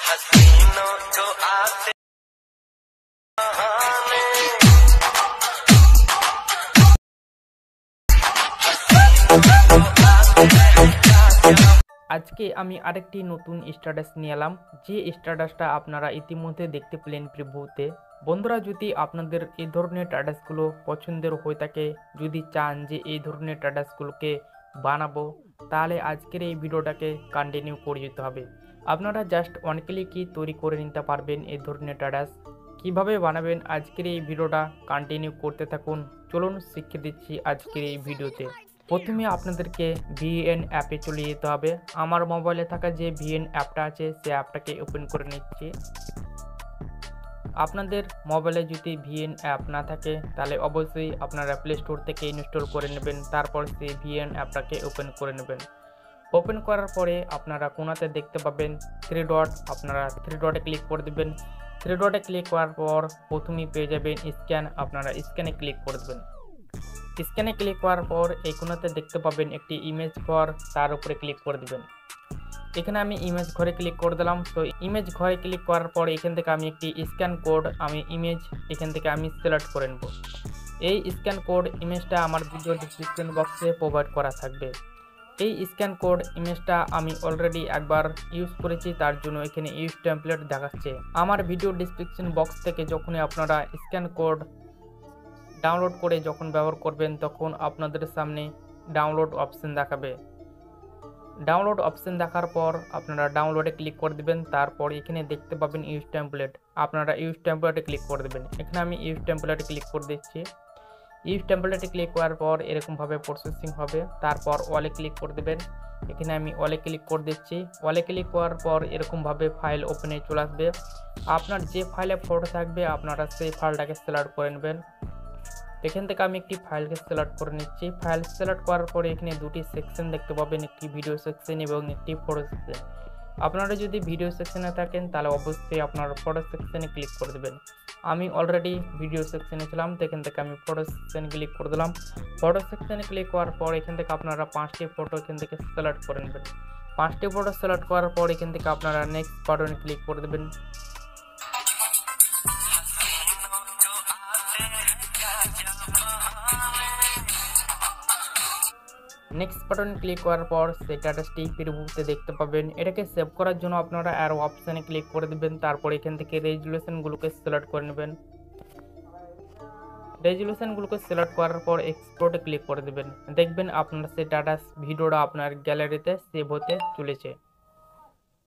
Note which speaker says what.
Speaker 1: हसीनों को आते बहाने
Speaker 2: আজকে আমি আরেকটি নতুন স্ট্যাটাস নিয়ে এলাম, যে স্ট্যাটাসটা আপনারা ইতিমধ্যে দেখতে পেলেন প্রিভিউতে। বন্ধুরা, যদি আপনাদের এই ধরনের স্ট্যাটাসগুলো পছন্দের হয়ে থাকে, যদি চান যে এই ধরনের স্ট্যাটাসগুলোকে বানাবো, তাহলে আজকের এই ভিডিওটাকে কন্টিনিউ করে যেতে হবে। আপনারা জাস্ট ওয়ান ক্লিকই তৈরি করে নিতে পারবেন এই ধরনের স্ট্যাটাস। কীভাবে বানাবেন আজকের এই ভিডিওটা কন্টিনিউ করতে থাকুন। চলুন শিখিয়ে দিচ্ছি আজকের এই ভিডিওতে। প্রথমে আপনাদেরকে ভিএন অ্যাপে চলে যেতে হবে। আমার মোবাইলে থাকা যে ভিএন অ্যাপটা আছে সে অ্যাপটাকে ওপেন করে নিচ্ছি। আপনাদের মোবাইলে যদি ভিএন অ্যাপ না থাকে তাহলে অবশ্যই আপনারা প্লে স্টোর থেকে ইনস্টল করে নেবেন, তারপর সেই ভিএন অ্যাপটাকে ওপেন করে নেবেন। ওপেন করার পরে আপনারা কোনাতে দেখতে পাবেন থ্রি ডট, আপনারা থ্রি ডটে ক্লিক করে দেবেন। থ্রি ডটে ক্লিক করার পর প্রথমেই পেয়ে যাবেন স্ক্যান, আপনারা স্ক্যানে ক্লিক করে দেবেন। স্ক্যানে ক্লিক করার পর এই কোণাতে দেখতে পাবেন একটি ইমেজ ঘর, তার উপরে ক্লিক করে দেবেন। এখানে আমি ইমেজ ঘরে ক্লিক করে দিলাম। তো ইমেজ ঘরে ক্লিক করার পর এখান থেকে আমি একটি স্ক্যান কোড ইমেজ এখান থেকে আমি সিলেক্ট করে নেব। এই স্ক্যান কোড ইমেজটা আমার ভিডিও ডিসক্রিপশন বক্সে প্রোভাইড করা থাকবে। এই স্ক্যান কোড ইমেজটা আমি অলরেডি একবার ইউজ করেছি, তার জন্য এখানে ইউজ টেমপ্লেট দেখাচ্ছে। আমার ভিডিও ডিসক্রিপশন বক্স থেকে যখনই আপনারা স্ক্যান কোড ডাউনলোড করে যখন ব্যবহার করবেন তখন আপনাদের সামনে ডাউনলোড অপশন দেখাবে। ডাউনলোড অপশন দেখার পর আপনারা ডাউনলোডে ক্লিক করে দেবেন। তারপর এখানে দেখতে পাবেন ইউজ টেমপ্লেট, আপনারা ইউজ টেমপ্লেটে ক্লিক করে দেবেন। এখানে আমি ইউজ টেমপ্লেটে ক্লিক করে দিচ্ছি। ইউজ টেমপ্লেটে ক্লিক করার পর এরকমভাবে প্রসেসিং হবে, তারপর ওয়ালে ক্লিক করে দেবেন। এখানে আমি ওয়ালে ক্লিক করে দিচ্ছি। ওয়ালে ক্লিক করার পর এরকমভাবে ফাইল ওপেনে চলে আসবে। আপনার যে ফাইলে ফটো থাকবে আপনারা সেই ফাইলটাকে সিলেক্ট করে নেবেন। এখান থেকে আমি একটি ফাইলকে সিলেক্ট করে নিচ্ছি। ফাইল সিলেক্ট করার পরে এখানে দুটি সেকশন দেখতে পাবেন, একটি ভিডিও সেকশন এবং একটি ফটো সেকশন। আপনারা যদি ভিডিও সেকশনে থাকেন তাহলে অবশ্যই আপনারা ফটো সেকশনে ক্লিক করে দেবেন। আমি অলরেডি ভিডিও সেকশনে ছিলাম, তো এখান থেকে আমি ফটো সেকশনে ক্লিক করে দিলাম। ফটো সেকশনে ক্লিক করার পর এখান থেকে আপনারা 5টি ফটো এখান থেকে সিলেক্ট করে নেবেন। 5টি ফটো সিলেক্ট করার পর এখান থেকে আপনারা নেক্সট বাটনে ক্লিক করে দেবেন। নেক্সট বাটন ক্লিক করার পর সেই স্ট্যাটাসটি প্রিভিউতে দেখতে পাবেন। এটাকে সেভ করার জন্য আপনারা অ্যারো অপশানে ক্লিক করে দেবেন। তারপর এখান থেকে রেজুলেশনগুলোকে সিলেক্ট করে নেবেন। রেজুলেশনগুলোকে সিলেক্ট করার পর এক্সপোর্টে ক্লিক করে দেবেন। দেখবেন আপনার সেই স্ট্যাটাস ভিডিওটা আপনার গ্যালারিতে সেভ হতে চলেছে।